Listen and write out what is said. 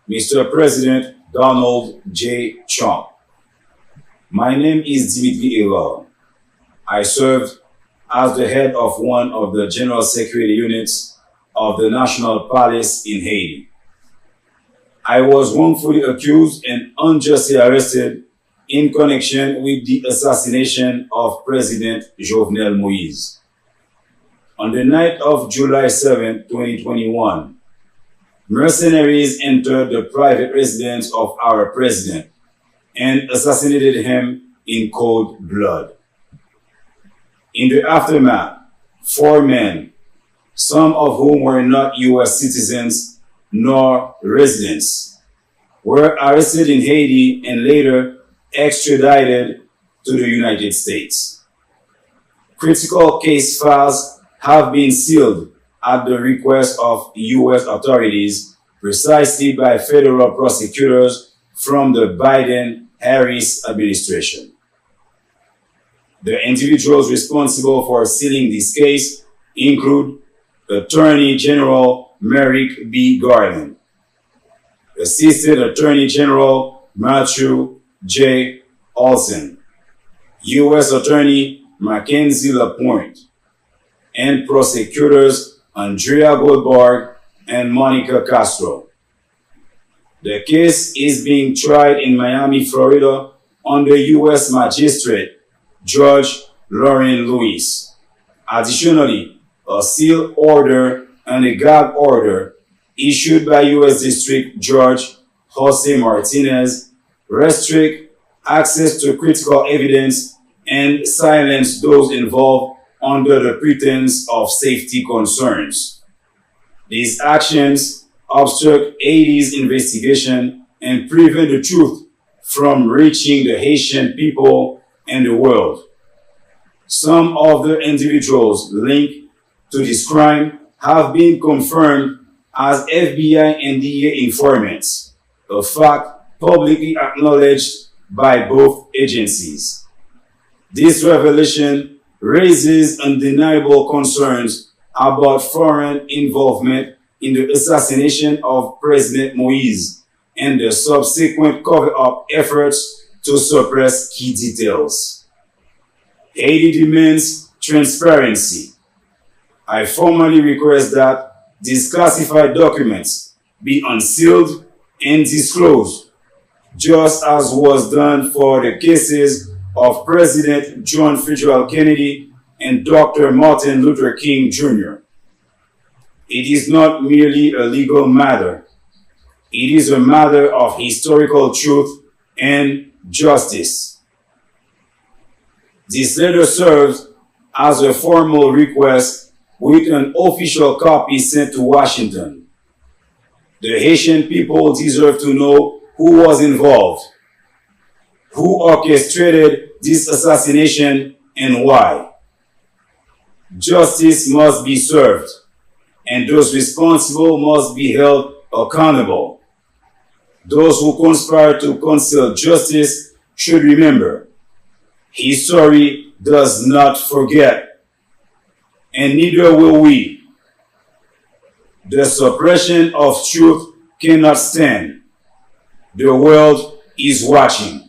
Mr. President Donald J. Trump. My name is Dimitri Herald. I served as the head of one of the general security units of the National Police in Haiti. I was wrongfully accused and unjustly arrested in connection with the assassination of President Jovenel Moïse. On the night of July 7, 2021, mercenaries entered the private residence of our president and assassinated him in cold blood. In the aftermath, 4 men, some of whom were not U.S. citizens nor residents, were arrested in Haiti and later extradited to the United States. Critical case files have been sealed at the request of U.S. authorities precisely by federal prosecutors from the Biden-Harris administration. The individuals responsible for sealing this case include Attorney General Merrick B. Garland, Assistant Attorney General Matthew J. Olson, U.S. Attorney Mackenzie Lapointe, and prosecutors Andrea Goldberg and Monica Castro. The case is being tried in Miami, Florida, under U.S. Magistrate Judge Lauren Lewis. Additionally, a seal order and a gag order issued by U.S. District Judge Jose Martinez restrict access to critical evidence and silence those involved under the pretense of safety concerns. These actions obstruct Haiti's investigation and prevent the truth from reaching the Haitian people and the world. Some of the individuals linked to this crime have been confirmed as FBI and DEA informants, a fact publicly acknowledged by both agencies. This revelation raises undeniable concerns about foreign involvement in the assassination of President Moïse and the subsequent cover-up efforts to suppress key details. Haiti demands transparency. I formally request that these classified documents be unsealed and disclosed, just as was done for the cases of President John Fitzgerald Kennedy and Dr. Martin Luther King Jr. It is not merely a legal matter. It is a matter of historical truth and justice. This letter serves as a formal request with an official copy sent to Washington. The Haitian people deserve to know who was involved, who orchestrated this assassination, and why. Justice must be served, and those responsible must be held accountable. Those who conspire to conceal justice should remember, history does not forget, and neither will we. The suppression of truth cannot stand. The world is watching.